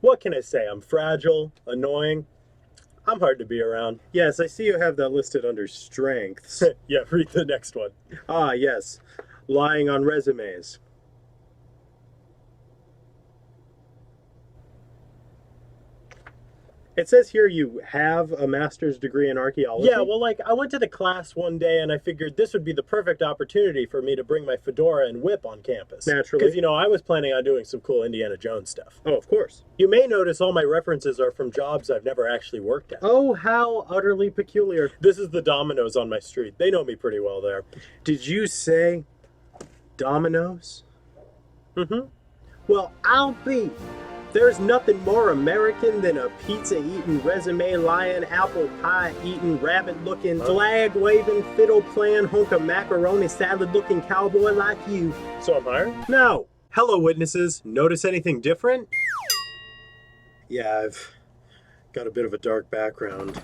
What can I say? I'm fragile, annoying. I'm hard to be around. Yes, I see you have that listed under strengths. Yeah, read the next one. Ah, yes. Lying on resumes. It says here you have a master's degree in archaeology. Yeah, well, I went to the class one day and I figured this would be the perfect opportunity for me to bring my fedora and whip on campus. Naturally. Because, I was planning on doing some cool Indiana Jones stuff. Oh, of course. You may notice all my references are from jobs I've never actually worked at. Oh, how utterly peculiar. This is the Domino's on my street. They know me pretty well there. Did you say Domino's? Mm-hmm. Well, I'll be. There's nothing more American than a pizza-eating, resume-lying, apple pie-eating, rabbit-looking, flag-waving, fiddle-playing, hunk of macaroni salad-looking cowboy like you. So I'm hired? No. Hello, witnesses. Notice anything different? Yeah, I've got a bit of a dark background.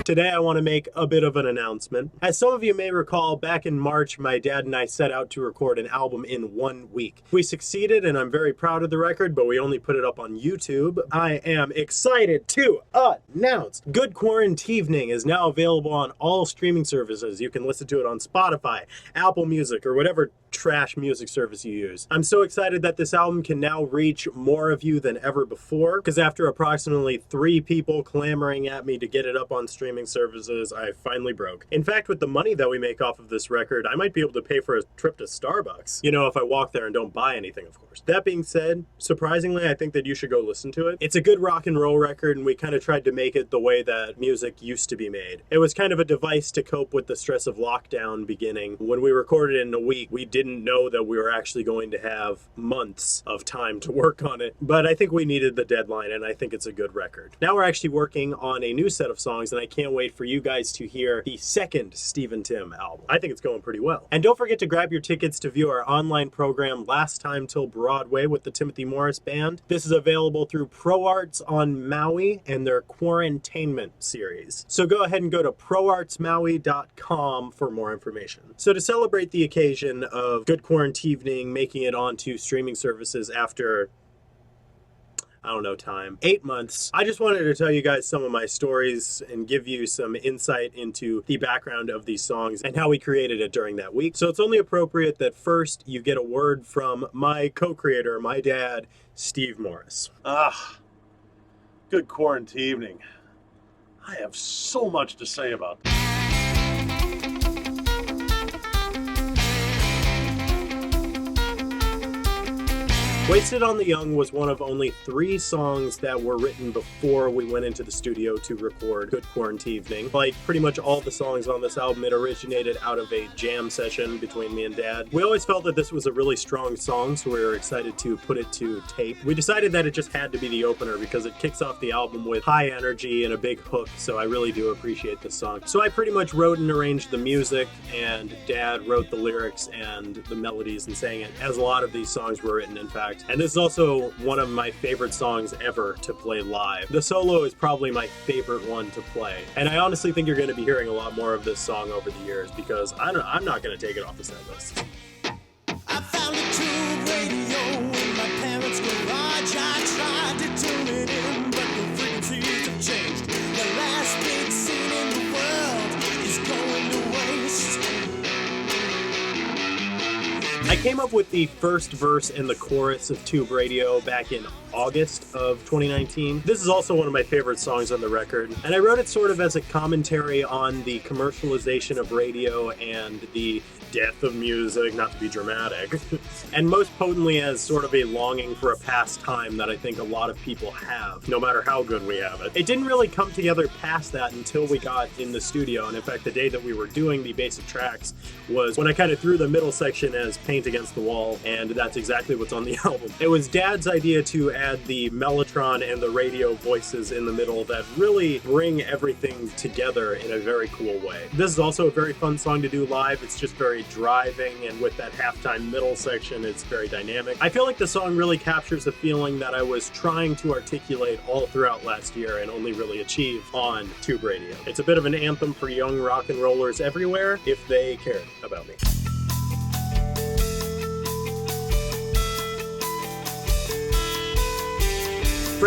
Today I want to make a bit of an announcement. As some of you may recall, back in March, my dad and I set out to record an album in 1 week. We succeeded, and I'm very proud of the record, but we only put it up on YouTube. I am excited to announce Good Quarantevening is now available on all streaming services. You can listen to it on Spotify, Apple Music, or whatever trash music service you use. I'm so excited that this album can now reach more of you than ever before, because after approximately 3 people clamoring at me to get it up on streaming services, I finally broke. In fact, with the money that we make off of this record, I might be able to pay for a trip to Starbucks. If I walk there and don't buy anything, of course. That being said, surprisingly, I think that you should go listen to it. It's a good rock and roll record, and we kind of tried to make it the way that music used to be made. It was kind of a device to cope with the stress of lockdown beginning. When we recorded it in a week, we didn't know that we were actually going to have months of time to work on it. But I think we needed the deadline, and I think it's a good record. Now we're actually working on a new set of songs, and I can't wait for you guys to hear the second Steve and Tim album. I think it's going pretty well. And don't forget to grab your tickets to view our online program Last Time Till Broadway with the Timothy Morris Band. This is available through ProArts on Maui and their Quarantevening series. So go ahead and go to proartsmaui.com for more information. So to celebrate the occasion of Good Quarantevening making it onto streaming services after time. 8 months. I just wanted to tell you guys some of my stories and give you some insight into the background of these songs and how we created it during that week. So it's only appropriate that first you get a word from my co-creator, my dad, Steve Morris. Good Quarantevening. I have so much to say about this. Wasted on the Young was one of only 3 songs that were written before we went into the studio to record Good Quarantevening. Like pretty much all the songs on this album, it originated out of a jam session between me and Dad. We always felt that this was a really strong song, so we were excited to put it to tape. We decided that it just had to be the opener because it kicks off the album with high energy and a big hook, so I really do appreciate this song. So I pretty much wrote and arranged the music, and Dad wrote the lyrics and the melodies and sang it, as a lot of these songs were written, in fact. And this is also one of my favorite songs ever to play live. The solo is probably my favorite one to play. And I honestly think you're going to be hearing a lot more of this song over the years because I'm not going to take it off the set list. I found a tube radio in my parents' garage. I tried to tune it in, but the frequencies have changed. The last big scene in the world is going to waste. I came up with the first verse and the chorus of Tube Radio back in August of 2019. This is also one of my favorite songs on the record, and I wrote it sort of as a commentary on the commercialization of radio and the death of music, not to be dramatic, and most potently as sort of a longing for a past time that I think a lot of people have, no matter how good we have it. It didn't really come together past that until we got in the studio, and in fact the day that we were doing the basic tracks was when I kind of threw the middle section as paint against the wall, and that's exactly what's on the album. It was Dad's idea to add the mellotron and the radio voices in the middle that really bring everything together in a very cool way. This is also a very fun song to do live. It's just very driving, and with that halftime middle section, it's very dynamic. I feel like the song really captures the feeling that I was trying to articulate all throughout last year and only really achieve on Tube Radio. It's a bit of an anthem for young rock and rollers everywhere if they cared about me.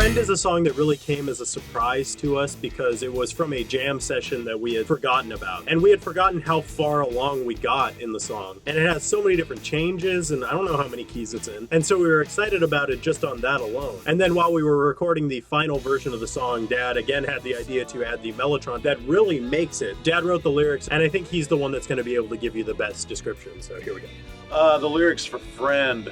Friend is a song that really came as a surprise to us because it was from a jam session that we had forgotten about. And we had forgotten how far along we got in the song. And it has so many different changes, and I don't know how many keys it's in. And so we were excited about it just on that alone. And then while we were recording the final version of the song, Dad again had the idea to add the mellotron that really makes it. Dad wrote the lyrics, and I think he's the one that's going to be able to give you the best description. So here we go. The lyrics for Friend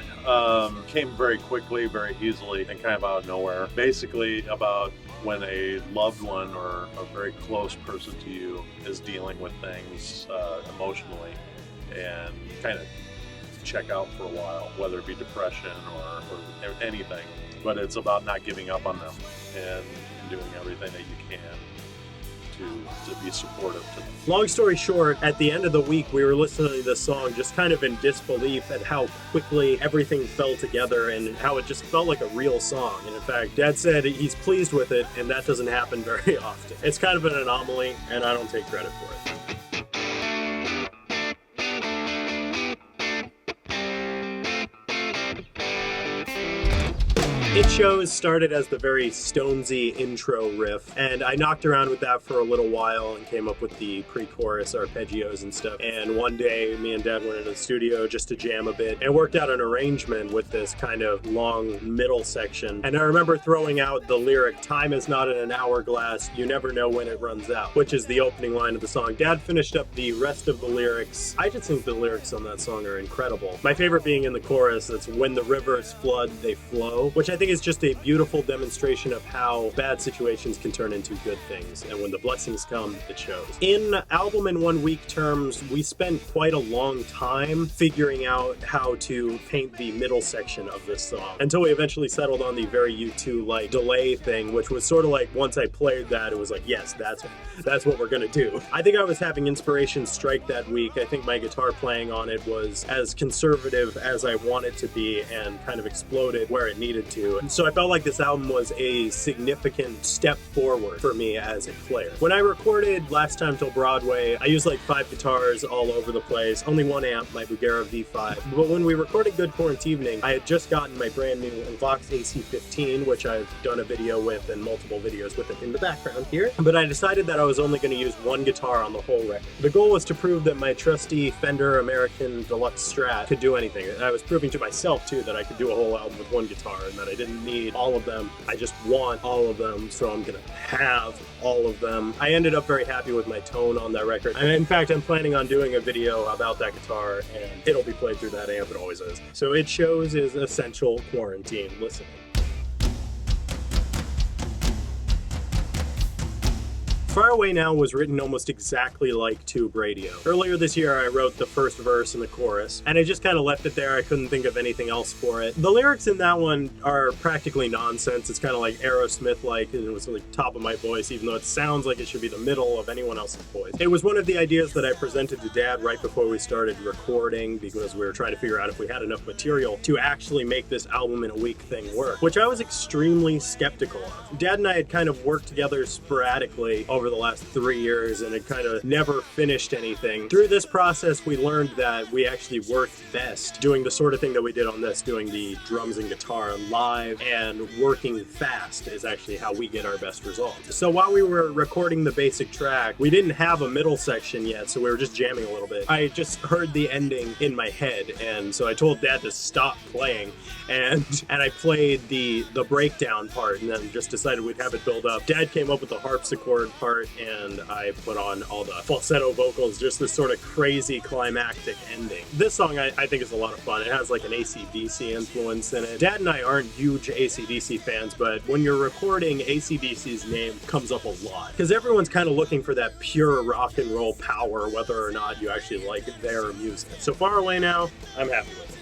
came very quickly, very easily, and kind of out of nowhere. Basically about when a loved one or a very close person to you is dealing with things emotionally and kind of check out for a while, whether it be depression or anything. But it's about not giving up on them and doing everything that you can to be supportive to them. Long story short, at the end of the week, we were listening to this song just kind of in disbelief at how quickly everything fell together and how it just felt like a real song. And in fact, Dad said he's pleased with it, and that doesn't happen very often. It's kind of an anomaly, and I don't take credit for it. It Shows started as the very Stonesy intro riff, and I knocked around with that for a little while and came up with the pre-chorus arpeggios and stuff. And one day, me and Dad went into the studio just to jam a bit and worked out an arrangement with this kind of long middle section. And I remember throwing out the lyric, "Time is not in an hourglass, you never know when it runs out," which is the opening line of the song. Dad finished up the rest of the lyrics. I just think the lyrics on that song are incredible. My favorite being in the chorus, that's "When the rivers flood, they flow," which I think is just a beautiful demonstration of how bad situations can turn into good things, and when the blessings come, it shows. In album in 1 week terms, we spent quite a long time figuring out how to paint the middle section of this song until we eventually settled on the very U2 like delay thing, which was sort of like once I played that, it was like, yes, that's what we're gonna do. I think I was having inspiration strike that week. I think my guitar playing on it was as conservative as I want it to be and kind of exploded where it needed to. And so I felt like this album was a significant step forward for me as a player. When I recorded Last Time Till Broadway, I used like 5 guitars all over the place, only 1 amp, my Bugera V5. But when we recorded Good Quarantevening, I had just gotten my brand new Vox AC15, which I've done a video with and multiple videos with it in the background here. But I decided that I was only going to use 1 guitar on the whole record. The goal was to prove that my trusty Fender American Deluxe Strat could do anything. And I was proving to myself too that I could do a whole album with 1 guitar and that I didn't need all of them. I just want all of them, so I'm gonna have all of them. I ended up very happy with my tone on that record. And in fact, I'm planning on doing a video about that guitar, and it'll be played through that amp. It always is. So It Shows is essential quarantine listening. Far Away Now was written almost exactly like Tube Radio. Earlier this year, I wrote the first verse and the chorus, and I just kind of left it there. I couldn't think of anything else for it. The lyrics in that one are practically nonsense. It's kind of like Aerosmith-like, and it was like top of my voice, even though it sounds like it should be the middle of anyone else's voice. It was one of the ideas that I presented to Dad right before we started recording, because we were trying to figure out if we had enough material to actually make this album in a week thing work, which I was extremely skeptical of. Dad and I had kind of worked together sporadically over the last 3 years and had kind of never finished anything. Through this process, we learned that we actually worked best doing the sort of thing that we did on this, doing the drums and guitar live, and working fast is actually how we get our best results. So while we were recording the basic track, we didn't have a middle section yet, so we were just jamming a little bit. I just heard the ending in my head, and so I told Dad to stop playing, and I played the breakdown part, and then just decided we'd have it build up. Dad came up with the harpsichord part, and I put on all the falsetto vocals, just this sort of crazy climactic ending. This song I think is a lot of fun. It has like an AC/DC influence in it. Dad and I aren't huge AC/DC fans, but when you're recording, AC/DC's name comes up a lot, because everyone's kind of looking for that pure rock and roll power, whether or not you actually like their music. So Far Away Now, I'm happy with it.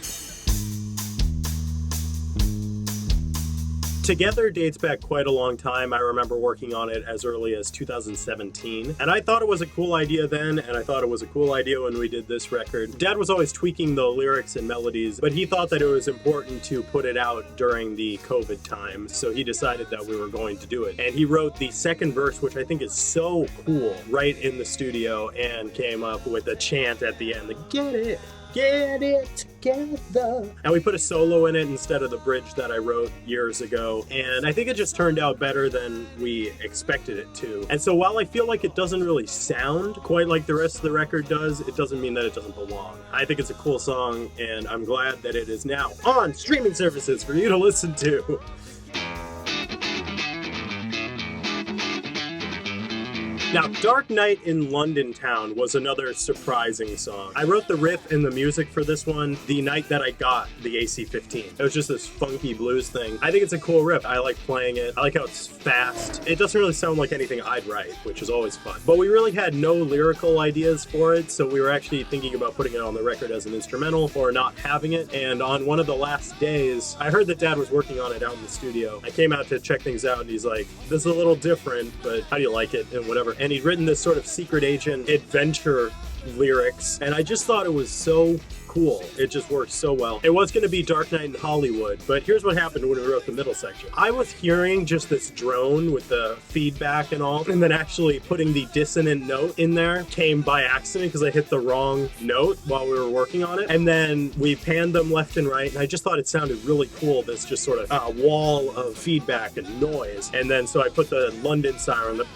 Together dates back quite a long time. I remember working on it as early as 2017, and I thought it was a cool idea then, and I thought it was a cool idea when we did this record. Dad was always tweaking the lyrics and melodies, but he thought that it was important to put it out during the COVID time, so he decided that we were going to do it. And he wrote the second verse, which I think is so cool, right in the studio, and came up with a chant at the end, like, "Get it, Get it together. And we put a solo in it instead of the bridge that I wrote years ago. And I think it just turned out better than we expected it to. And so while I feel like it doesn't really sound quite like the rest of the record does, it doesn't mean that it doesn't belong. I think it's a cool song, and I'm glad that it is now on streaming services for you to listen to. Now, Dark Night in London Town was another surprising song. I wrote the riff and the music for this one the night that I got the AC-15. It was just this funky blues thing. I think it's a cool riff. I like playing it. I like how it's fast. It doesn't really sound like anything I'd write, which is always fun. But we really had no lyrical ideas for it, so we were actually thinking about putting it on the record as an instrumental or not having it. And on one of the last days, I heard that Dad was working on it out in the studio. I came out to check things out, and he's like, this is a little different, but how do you like it? And whatever. And he'd written this sort of secret agent adventure lyrics, and I just thought it was so cool. It just worked so well. It was going to be Dark Night in Hollywood, but here's what happened when we wrote the middle section. I was hearing just this drone with the feedback and all, and then actually putting the dissonant note in there came by accident because I hit the wrong note while we were working on it. And then we panned them left and right, and I just thought it sounded really cool, this just sort of wall of feedback and noise. And then so I put the London siren, the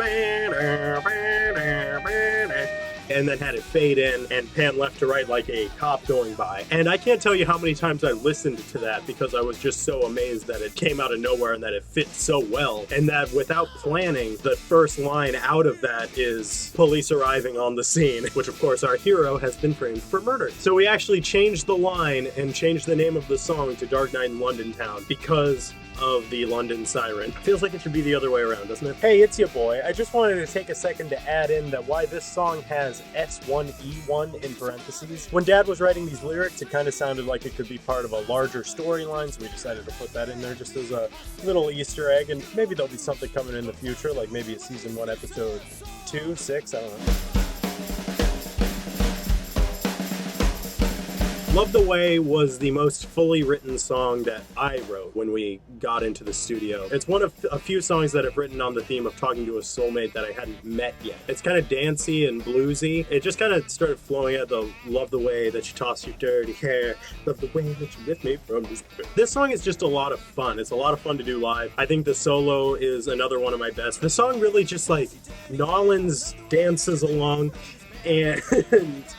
and then had it fade in and pan left to right like a cop going by. And I can't tell you how many times I listened to that because I was just so amazed that it came out of nowhere and that it fit so well. And that without planning, the first line out of that is police arriving on the scene, which of course our hero has been framed for murder. So we actually changed the line and changed the name of the song to Dark Night in London Town because of the London siren. Feels like it should be the other way around, doesn't it? Hey, it's your boy. I just wanted to take a second to add in that why this song has S1E1 in parentheses. When Dad was writing these lyrics, it kind of sounded like it could be part of a larger storyline, so we decided to put that in there just as a little Easter egg, and maybe there'll be something coming in the future, like maybe a season 1, episode 2, 6, I don't know. Love the Way was the most fully written song that I wrote when we got into the studio. It's one of a few songs that I've written on the theme of talking to a soulmate that I hadn't met yet. It's kind of dancey and bluesy. It just kind of started flowing out the love the way that you toss your dirty hair, love the way that you lift me from this. This song is just a lot of fun. It's a lot of fun to do live. I think the solo is another one of my best. The song really just like Nolans dances along. And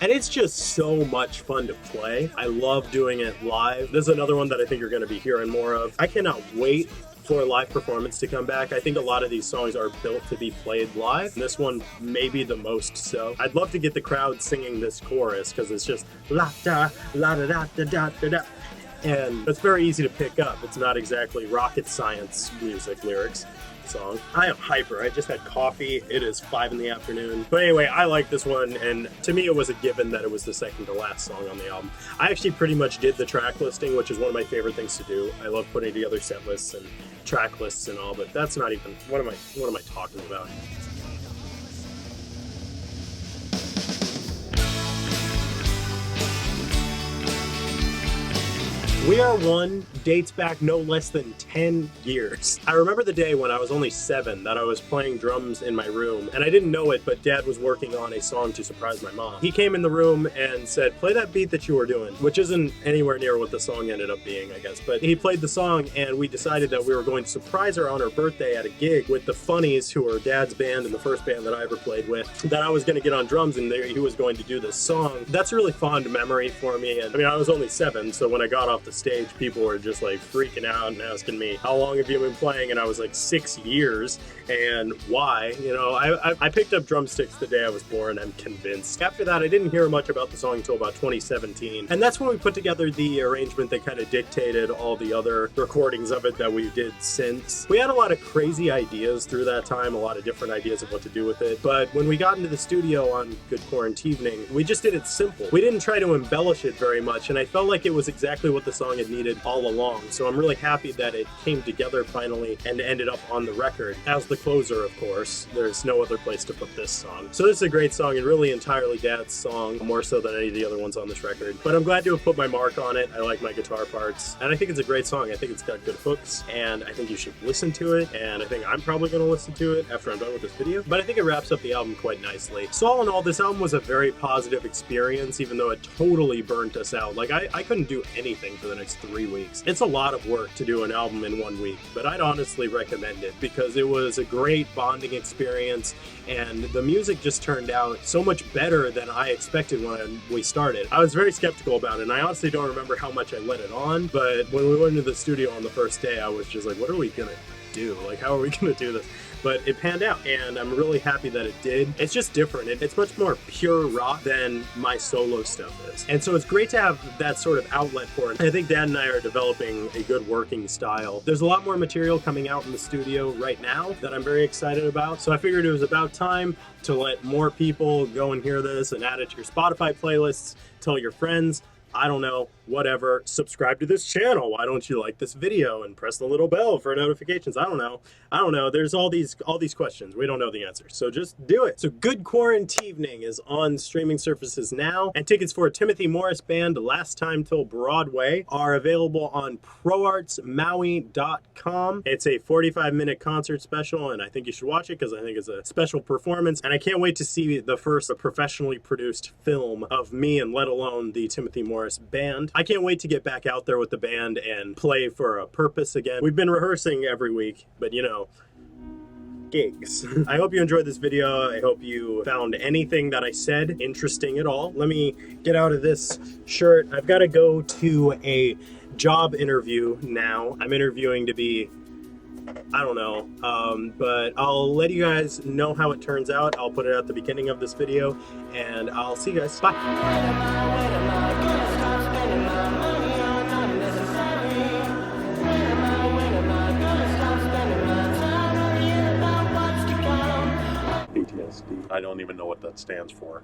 it's just so much fun to play. I love doing it live. This is another one that I think you're going to be hearing more of. I cannot wait for a live performance to come back. I think a lot of these songs are built to be played live. And this one maybe the most so. I'd love to get the crowd singing this chorus because it's just la da la da da da da da da. And it's very easy to pick up. It's not exactly rocket science music lyrics. Song. I am hyper. I just had coffee. It is 5 in the afternoon. But anyway, I like this one, and to me it was a given that it was the second to last song on the album. I actually pretty much did the track listing, which is one of my favorite things to do. I love putting together set lists and track lists and all, but that's not even what am I talking about? We Are One dates back no less than 10 years. I remember the day when I was only 7 that I was playing drums in my room, and I didn't know it, but Dad was working on a song to surprise my mom. He came in the room and said, play that beat that you were doing, which isn't anywhere near what the song ended up being, I guess. But he played the song, and we decided that we were going to surprise her on her birthday at a gig with the Funnies, who were Dad's band and the first band that I ever played with, that I was going to get on drums, and he was going to do this song. That's a really fond memory for me, and I mean, I was only 7, so when I got off the stage, people were just like freaking out and asking me, how long have you been playing? And I was like, 6 years. And why? You know, I picked up drumsticks the day I was born, I'm convinced. After that, I didn't hear much about the song until about 2017. And that's when we put together the arrangement that kind of dictated all the other recordings of it that we did since. We had a lot of crazy ideas through that time, a lot of different ideas of what to do with it. But when we got into the studio on Good Quarantevening, we just did it simple. We didn't try to embellish it very much, and I felt like it was exactly what the song song it needed all along. So I'm really happy that it came together finally and ended up on the record. As the closer, of course, there's no other place to put this song. So this is a great song and really entirely Dad's song, more so than any of the other ones on this record. But I'm glad to have put my mark on it. I like my guitar parts, and I think it's a great song. I think it's got good hooks, and I think you should listen to it, and I think I'm probably going to listen to it after I'm done with this video. But I think it wraps up the album quite nicely. So all in all, this album was a very positive experience, even though it totally burnt us out. Like, I couldn't do anything for the next 3 weeks. It's a lot of work to do an album in 1 week, but I'd honestly recommend it because it was a great bonding experience, and the music just turned out so much better than I expected when we started. I was very skeptical about it, and I honestly don't remember how much I let it on, but when we went into the studio on the first day, I was just like, what are we gonna do? Like, how are we gonna do this? But it panned out, and I'm really happy that it did. It's just different. It's much more pure rock than my solo stuff is. And so it's great to have that sort of outlet for it. I think Dad and I are developing a good working style. There's a lot more material coming out in the studio right now that I'm very excited about. So I figured it was about time to let more people go and hear this and add it to your Spotify playlists, tell your friends. I don't know, whatever. Subscribe to this channel. Why don't you like this video and press the little bell for notifications? I don't know. There's all these questions. We don't know the answers. So just do it. So Good Quarantevening is on streaming services now, and tickets for Timothy Morris Band Last Time Till Broadway are available on proartsmaui.com. It's a 45-minute concert special, and I think you should watch it because I think it's a special performance, and I can't wait to see the first professionally produced film of me, and let alone the Timothy Morris Band. I can't wait to get back out there with the band and play for a purpose again. We've been rehearsing every week, but you know, gigs. I hope you enjoyed this video. I hope you found anything that I said interesting at all. Let me get out of this shirt. I've got to go to a job interview now. I'm interviewing to be, I don't know, but I'll let you guys know how it turns out. I'll put it at the beginning of this video, and I'll see you guys. Bye. I don't even know what that stands for.